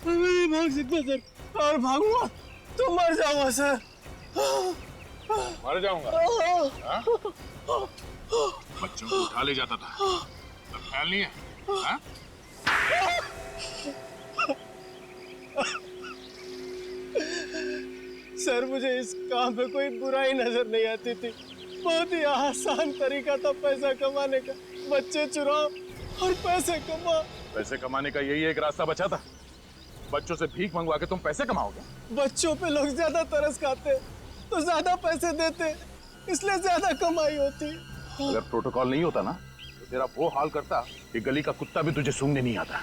Speaker 15: नहीं भाग सकता सर, और भागूंगा तो मर जाऊंगा सर।
Speaker 4: मर जाऊंगा? हाँ? बच्चों को उठा ले जाता था, अब ख्याल नहीं है? हाँ?
Speaker 15: सर मुझे इस काम पे कोई बुराई नजर नहीं आती थी, बहुत ही आसान तरीका था पैसा कमाने का, बच्चे चुराओ और पैसे कमाओ।
Speaker 4: पैसे कमाने का यही एक रास्ता बचा था, बच्चों से भीख मंगवा के तुम पैसे कमाओगे?
Speaker 15: बच्चों पे लोग ज्यादा तरस खाते तो ज्यादा पैसे देते, इसलिए ज्यादा कमाई होती।
Speaker 4: अगर प्रोटोकॉल नहीं होता ना तो तेरा वो हाल करता कि गली का कुत्ता भी तुझे सूंघने नहीं आता।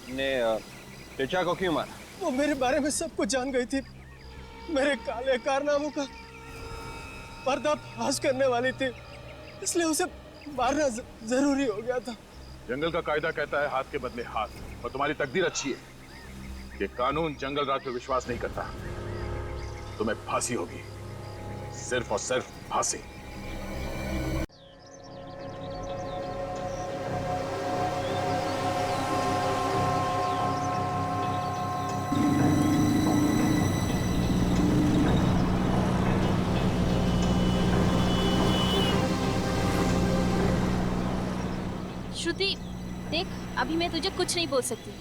Speaker 5: ने ऋचा को क्यों मारा?
Speaker 15: वो मेरे बारे में सब कुछ जान गई थी, मेरे काले कारनामों का पर्दाफाश करने वाली थी, इसलिए उसे मारना जरूरी हो गया था।
Speaker 4: जंगल का कायदा कहता है हाथ के बदले हाथ, और तुम्हारी तकदीर अच्छी है कि कानून जंगल राज पे विश्वास नहीं करता। तुम्हें फांसी होगी, सिर्फ और सिर्फ फांसी।
Speaker 17: श्रुति देख, अभी मैं तुझे कुछ नहीं बोल सकती।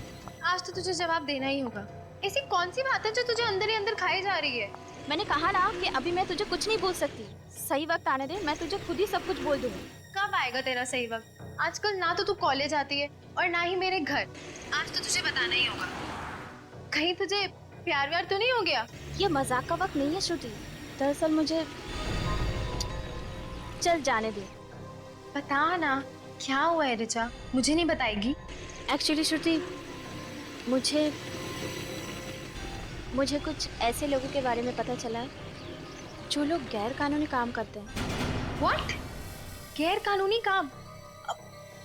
Speaker 18: आज तो तुझे जवाब देना ही होगा। ऐसी कौन सी बात है जो तुझे अंदर ही अंदर खाई जा रही है?
Speaker 17: मैंने कहा ना कि अभी मैं तुझे कुछ नहीं बोल सकती। सही वक्त आने दे, मैं तुझे खुद ही सब कुछ बोल दूंगी।
Speaker 18: कब आएगा तेरा सही वक्त? आजकल ना तो तू कॉलेज आती है और ना ही मेरे घर। आज तो तुझे बताना ही होगा। कहीं तुझे प्यार व्यार तो नहीं हो गया?
Speaker 17: ये मजाक का वक्त नहीं है श्रुति। दरअसल मुझे चल जाने दे।
Speaker 18: बता ना क्या हुआ है ऋचा, मुझे नहीं बताएगी?
Speaker 17: एक्चुअली श्रुति मुझे कुछ ऐसे लोगों के बारे में पता चला है जो लोग गैर कानूनी काम करते हैं।
Speaker 18: What? गैर कानूनी काम?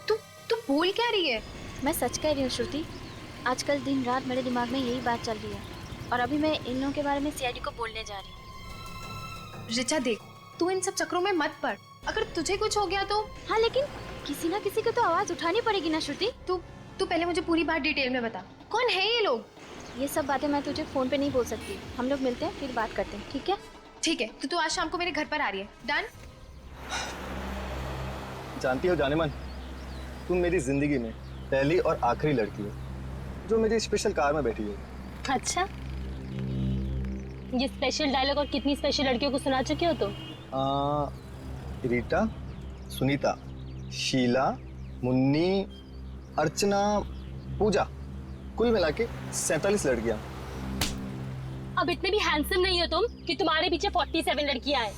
Speaker 18: तू बोल क्या रही है?
Speaker 17: मैं सच कह रही हूँ श्रुति। आजकल दिन रात मेरे दिमाग में यही बात चल रही है और अभी मैं इन लोगों के बारे में सीआईडी को बोलने जा रही हूँ।
Speaker 18: ऋचा देख, तू इन सब चक्रों में मत पड़। अगर तुझे कुछ हो गया तो?
Speaker 17: हाँ, लेकिन किसी ना किसी को तो आवाज उठानी पड़ेगी ना श्रुति।
Speaker 18: तू पहले मुझे पूरी बात डिटेल में बता। कौन है ये लोग?
Speaker 17: ये सब बातें मैं तुझे फोन पे नहीं बोल सकती। हम लोग मिलते हैं फिर बात करते हैं, ठीक है?
Speaker 18: ठीक है, तो तू आज शाम को मेरे घर पर आ रही है। डन?
Speaker 14: जानती हो जानेमन, तुम मेरी जिंदगी में पहली और आखिरी लड़की हो जो मेरी स्पेशल कार में बैठी है।
Speaker 17: अच्छा, ये स्पेशल डायलॉग और कितनी स्पेशल लड़कियों को सुना चुके हो तुम?
Speaker 14: रीटा, सुनीता, शीला, मुन्नी, अर्चना, पूजा, कुल मिला के 47 लड़कियां।
Speaker 17: अब इतने भी हैंडसम नहीं हो तुम कि तुम्हारे पीछे 47 लड़कियां हैं।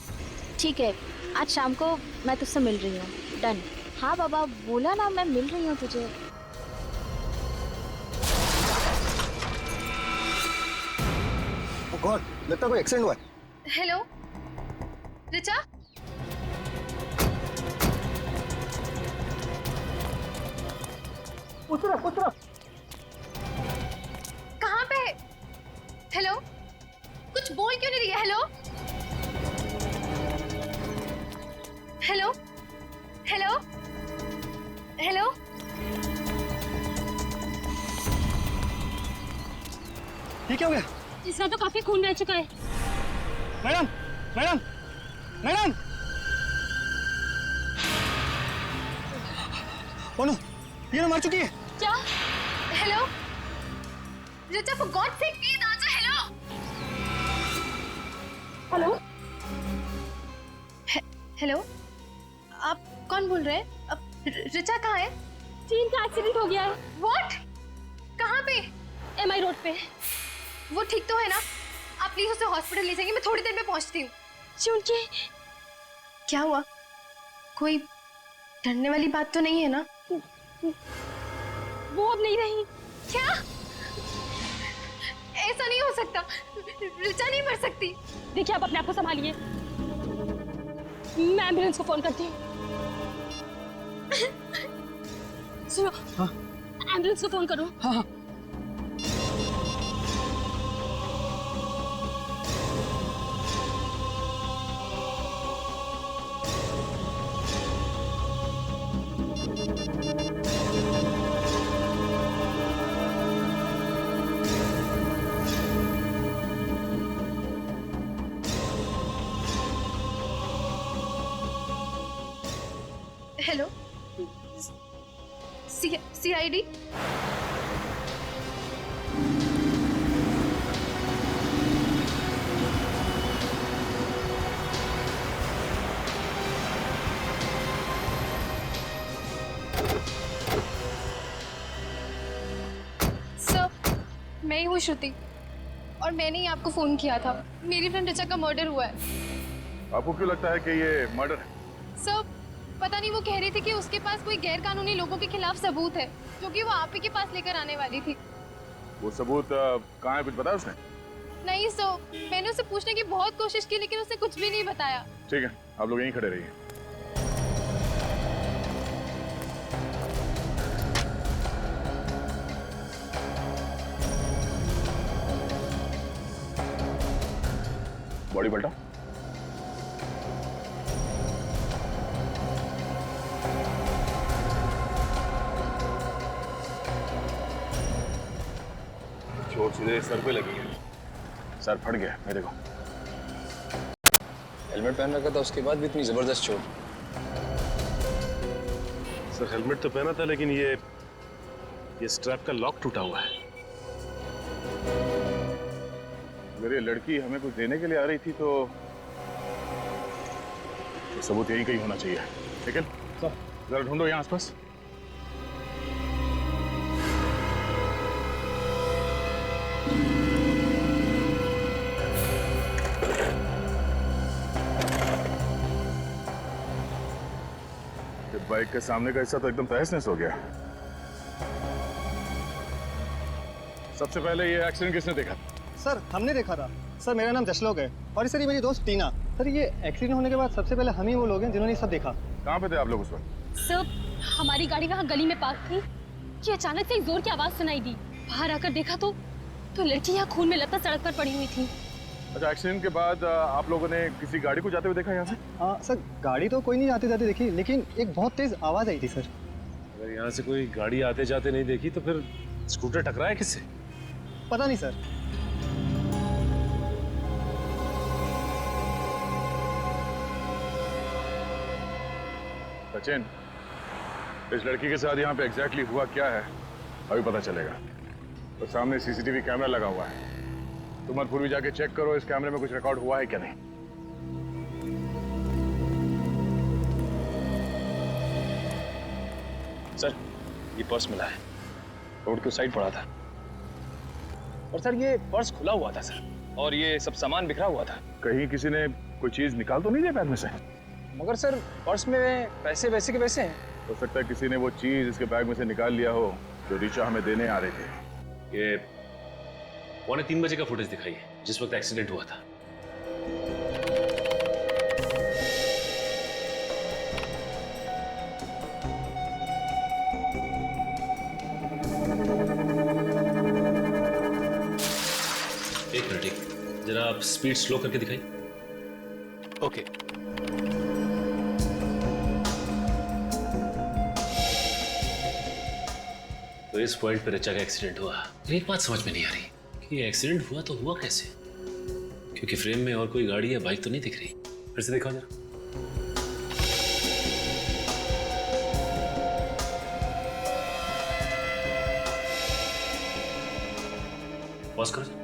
Speaker 17: ठीक है, आज शाम को मैं तुझसे मिल रही हूँ। डन? हाँ बाबा, बोला ना मैं मिल रही हूँ तुझे।
Speaker 14: ओह गॉड, लगता है कोई एक्सीडेंट हुआ है।
Speaker 18: हेलो ऋचा?
Speaker 14: उतरा।
Speaker 18: कहाँ पे? हेलो, कुछ बोल क्यों नहीं रही है? Hello hello hello hello.
Speaker 14: ये क्या हो गया?
Speaker 17: इसका तो काफी खून बह चुका है।
Speaker 14: Madam madam madam. Oh no, ये ना मार चुकी है।
Speaker 18: क्या? Hello Richa, for God sake please answer. Hello hello, आप कौन बोल रहे हैं? अब ऋचा कहाँ है?
Speaker 17: चीन का एक्सीडेंट हो गया है।
Speaker 18: व्हाट? कहाँ पे?
Speaker 17: एमआई रोड पे।
Speaker 18: वो ठीक तो है ना? आप प्लीज उसे हॉस्पिटल ले जाएंगे, मैं थोड़ी देर में पहुंचती हूँ।
Speaker 17: चुनके
Speaker 18: क्या हुआ? कोई डरने वाली बात तो नहीं है ना?
Speaker 17: वो अब नहीं रही।
Speaker 18: क्या? ऐसा नहीं हो सकता, ऋचा नहीं मर सकती।
Speaker 17: देखिए, आप अपने आप को संभालिए, मैं एम्बुलेंस को फोन करती हूँ। सुनो, एम्बुलेंस को फोन करो।
Speaker 14: हाँ।
Speaker 18: Hello, CID? सर, मैं ही हूँ श्रुति और मैंने ही आपको फोन किया था। मेरी फ्रेंड ऋचा का मर्डर हुआ है।
Speaker 4: आपको क्यों लगता है कि ये मर्डर है?
Speaker 18: सर, पता नहीं, वो कह रही थी कि उसके पास कोई गैर कानूनी लोगों के खिलाफ सबूत है जो कि वो आप ही के पास लेकर आने वाली थी।
Speaker 4: वो सबूत कहाँ है, कुछ बताया उसने?
Speaker 18: नहीं सर, मैंने उसे पूछने की बहुत कोशिश की लेकिन उसने कुछ भी नहीं बताया।
Speaker 4: ठीक है, आप लोग यहीं खड़े रहिए। बॉडी पलटा। चोट सीधे सर पे लगी है। सर फट गया, मेरे को।
Speaker 10: हेलमेट पहन रखा था, उसके बाद भी इतनी जबरदस्त चोट।
Speaker 4: सर हेलमेट तो पहना था, लेकिन ये स्ट्रैप का लॉक टूटा हुआ है। अगर ये लड़की हमें कुछ देने के लिए आ रही थी तो सबूत यही कहीं होना चाहिए। लेकिन जरा ढूंढो यहाँ आसपास। बाइक के सामने का हिस्सा तो एकदम तहस नहस हो गया। सबसे पहले ये एक्सीडेंट किसने देखा?
Speaker 14: सर हमने देखा था। सर मेरा नाम जशलोक है और सर ये मेरी दोस्त टीना। सर ये एक्सीडेंट होने के बाद सबसे पहले हम ही वो लोग हैं जिन्होंने सब देखा।
Speaker 4: कहाँ पे थे आप लोग उस वक्त?
Speaker 17: सर हमारी गाड़ी वहाँ गली में पार्क थी कि अचानक से एक जोर की आवाज सुनाई दी। बाहर आकर देखा तो लड़की यहाँ खून में लथपथ सड़क पर पड़ी हुई थी।
Speaker 4: अच्छा, एक्सीडेंट के बाद आप लोगों ने किसी गाड़ी को जाते हुए देखा यहाँ से?
Speaker 14: सर गाड़ी तो कोई नहीं आते जाते देखी, लेकिन एक बहुत तेज आवाज आई थी सर।
Speaker 8: अगर यहाँ से कोई गाड़ी आते जाते नहीं देखी तो फिर स्कूटर टकराया किससे?
Speaker 14: पता नहीं सर।
Speaker 4: सचिन, इस लड़की के साथ यहाँ पे एग्जैक्टली हुआ क्या है अभी पता चलेगा। तो सामने सीसीटीवी कैमरा लगा हुआ है, तुम और पूर्वी जाके चेक करो इस कैमरे में कुछ रिकॉर्ड हुआ है क्या नहीं।
Speaker 8: सर ये पर्स मिला है, रोड के साइड पड़ा था। और सर ये पर्स खुला हुआ था सर, और ये सब सामान बिखरा हुआ था।
Speaker 4: कहीं किसी ने कोई चीज निकाल तो नहीं दिया बैग में से?
Speaker 8: मगर सर पर्स में पैसे वैसे के वैसे हैं।
Speaker 4: हो सकता है किसी ने वो चीज इसके बैग में से निकाल लिया हो जो ऋचा हमें देने आ रहे थे।
Speaker 8: ये 2:45 बजे का फुटेज दिखाई है जिस वक्त एक्सीडेंट हुआ था। एक मिनट, जरा आप स्पीड स्लो करके दिखाइए।
Speaker 5: ओके।
Speaker 8: तो इस पॉइंट पे ऋचा का एक्सीडेंट हुआ। एक बात समझ में नहीं आ रही कि एक्सीडेंट हुआ तो हुआ कैसे, क्योंकि फ्रेम में और कोई गाड़ी या बाइक तो नहीं दिख रही। फिर से देखो जरा। पॉज करो।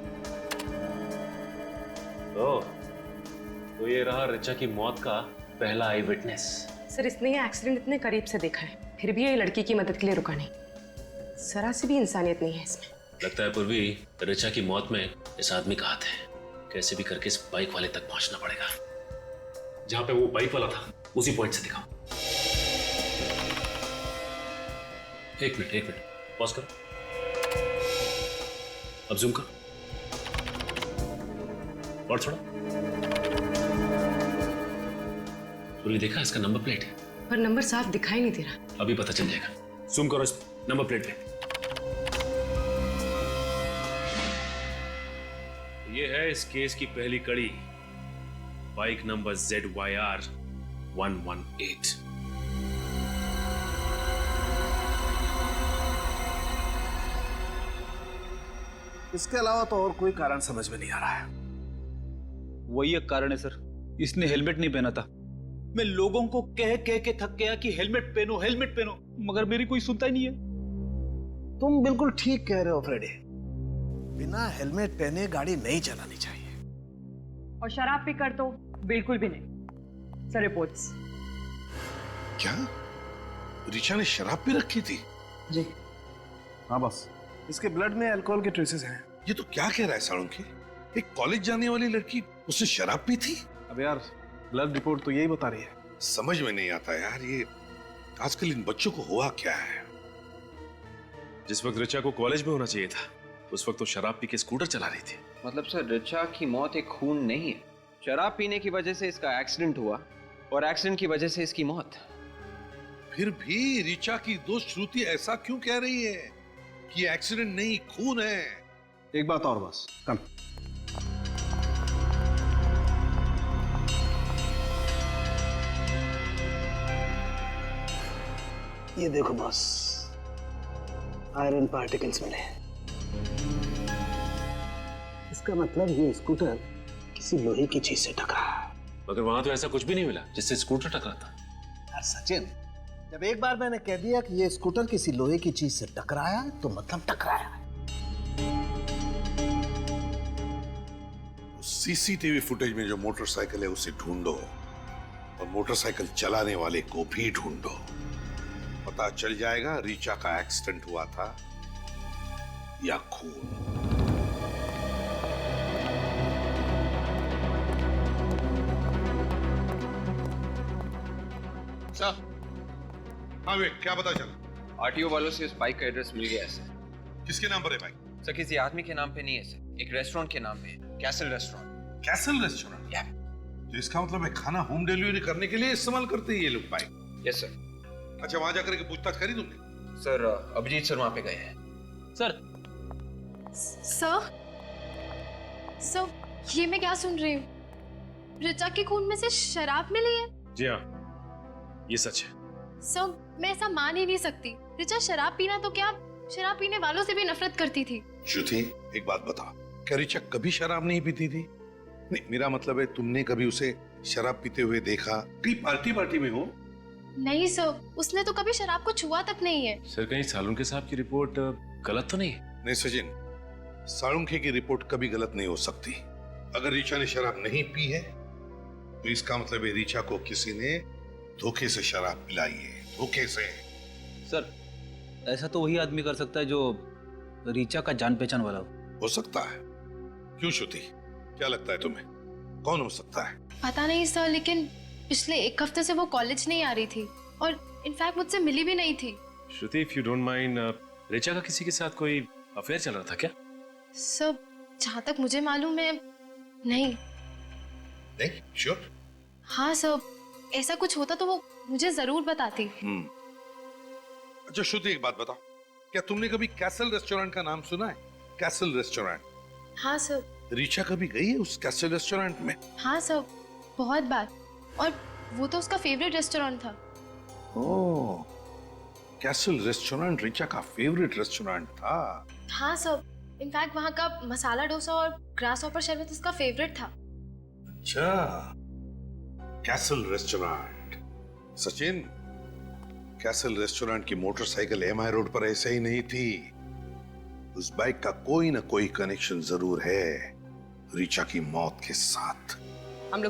Speaker 8: तो ये रहा ऋचा की मौत का पहला आई विटनेस।
Speaker 12: सर इसने ये एक्सीडेंट इतने करीब से देखा है, फिर भी ये लड़की की मदद के लिए रुका नहीं। जरा सी भी इंसानियत नहीं है इसमें।
Speaker 8: लगता है पूर्वी ऋचा की मौत में इस आदमी का हाथ है। कैसे भी करके इस बाइक वाले तक पहुंचना पड़ेगा। जहां पे वो बाइक वाला था उसी पॉइंट से दिखाओ। एक मिनट पॉज करो। अब जूम करो और थोड़ा। पूर्वी देखा इसका नंबर प्लेट है,
Speaker 12: पर नंबर साफ दिखाई नहीं दे रहा।
Speaker 8: अभी पता चल जाएगा। जूम करो इस नंबर प्लेट पे। ये है इस केस की पहली कड़ी, बाइक नंबर ZYR 118।
Speaker 2: इसके अलावा तो और कोई कारण समझ में नहीं आ रहा है।
Speaker 11: वही एक कारण है सर, इसने हेलमेट नहीं पहना था। मैं लोगों को कह के थक गया कि हेलमेट पहनो, मगर मेरी कोई सुनता ही नहीं है।
Speaker 2: तुम बिल्कुल ठीक कह रहे हो फ्रेडी, बिना हेलमेट पहने गाड़ी नहीं चलानी चाहिए।
Speaker 19: और शराब पीकर तो बिल्कुल भी नहीं। Sir reports.
Speaker 9: क्या ऋचा ने शराब पी रखी थी?
Speaker 2: जी हाँ बस, इसके ब्लड में अल्कोहल के ट्रेसेस हैं।
Speaker 9: ये तो क्या कह रहा है साळुंखे, एक कॉलेज जाने वाली लड़की उसने शराब पी थी?
Speaker 2: अब यार ब्लड रिपोर्ट तो यही बता रही है।
Speaker 9: समझ में नहीं आता यार, ये आजकल इन बच्चों को हुआ क्या है।
Speaker 8: जिस वक्त ऋचा को कॉलेज में होना चाहिए था उस वक्त तो शराब पी के स्कूटर चला रही थी।
Speaker 10: मतलब सर ऋचा की मौत एक खून नहीं है, शराब पीने की वजह से इसका एक्सीडेंट हुआ और एक्सीडेंट की वजह से इसकी मौत।
Speaker 9: फिर भी ऋचा की दोस्त श्रुति ऐसा क्यों कह रही है कि एक्सीडेंट नहीं खून है?
Speaker 2: एक बात और बस, कम। ये देखो बॉस, आयरन पार्टिकल्स मिले। इसका मतलब ये स्कूटर किसी लोहे की चीज से टकरा।
Speaker 8: मगर वहां तो ऐसा कुछ भी नहीं मिला जिससे स्कूटर टकरा था।
Speaker 2: यार सचिन,
Speaker 16: जब एक बार मैंने कह दिया कि ये स्कूटर किसी लोहे की चीज से टकराया है, तो मतलब टकराया है।
Speaker 9: सीसीटीवी फुटेज में जो मोटरसाइकिल है उसे ढूंढो और मोटरसाइकिल चलाने वाले को भी ढूंढो। पता चल जाएगा रीचा का एक्सीडेंट हुआ था या खून।
Speaker 10: सर,
Speaker 9: हाँ वे क्या पता चला?
Speaker 10: आरटीओ वालों से उस बाइक का एड्रेस मिल गया है सर।
Speaker 9: किसके नाम पर है बाइक?
Speaker 10: सर किसी आदमी के नाम पे नहीं है सर, एक रेस्टोरेंट के नाम पे है, कैसल रेस्टोरेंट।
Speaker 9: Castle restaurant? तो इसका मतलब है खाना होम डिलीवरी करने के लिए इस्तेमाल करते हैं ये लोग बाइक?
Speaker 10: Yes sir.
Speaker 9: अच्छा, वहां जाकर के पूछताछ करी तुमने?
Speaker 10: सर अभिजीत सर वहां पे गए हैं।
Speaker 11: सर
Speaker 18: सर ये मैं क्या सुन रही हूँ? ऋचा के खून में से शराब मिली है?
Speaker 8: जी हाँ, ये सच है।
Speaker 18: सर मैं ऐसा मान ही नहीं सकती। ऋचा शराब पीना तो क्या, शराब पीने वालों से भी नफरत करती थी।
Speaker 9: श्रुति, एक बात बता, क्या ऋचा कभी शराब नहीं पीती थी? नहीं, मेरा मतलब है तुमने कभी उसे शराब पीते हुए देखा? कहीं पार्टी में हो?
Speaker 18: नहीं सर, उसने तो कभी शराब को छुआ तक नहीं है।
Speaker 8: सर कहीं सालुंके साहब की रिपोर्ट गलत तो नहीं है?
Speaker 9: नहीं सचिन, सालुंखे की रिपोर्ट कभी गलत नहीं हो सकती। अगर ऋचा ने शराब नहीं पी है तो इसका मतलब है ऋचा को किसी ने धोखे से शराब पिलाई है, धोखे से।
Speaker 11: सर ऐसा तो वही आदमी कर सकता है जो रीचा का जान पहचान वाला
Speaker 9: हो सकता है। क्यों श्रुति, क्या लगता है तुम्हें कौन हो सकता है?
Speaker 18: पता नहीं सर, लेकिन पिछले एक हफ्ते से वो कॉलेज नहीं आ रही थी और इनफैक्ट मुझसे मिली भी नहीं थी।
Speaker 8: Shruti, if you don't mind, Richa का किसी के साथ कोई अफेयर चल रहा था क्या?
Speaker 18: सर जहाँ तक मुझे मालूम है नहीं।
Speaker 9: नहीं श्योर?
Speaker 18: हाँ सर, ऐसा कुछ होता तो वो मुझे जरूर बताती।
Speaker 9: अच्छा श्रुति, एक बात बताओ, क्या तुमने कभी कैसल रेस्टोरेंट का नाम सुना है? Castle restaurant?
Speaker 18: हाँ सर।
Speaker 9: ऋचा कभी गई है उस कैसल रेस्टोरेंट में?
Speaker 18: हाँ सर, बहुत बार, और वो तो उसका फेवरेट रेस्टोरेंट था।
Speaker 9: ओह, कैसल रेस्टोरेंट ऋचा का फेवरेट रेस्टोरेंट था?
Speaker 18: हाँ सर, इनफैक्ट वहाँ का मसाला डोसा और ग्रास हॉपर शरबत उसका फेवरेट था।
Speaker 9: अच्छा, castle restaurant. Sachin, castle restaurant की मोटरसाइकिल एमआई रोड पर ऐसे ही नहीं थी। उस बाइक का कोई ना कोई कनेक्शन जरूर है ऋचा की मौत के साथ।
Speaker 12: हम लोग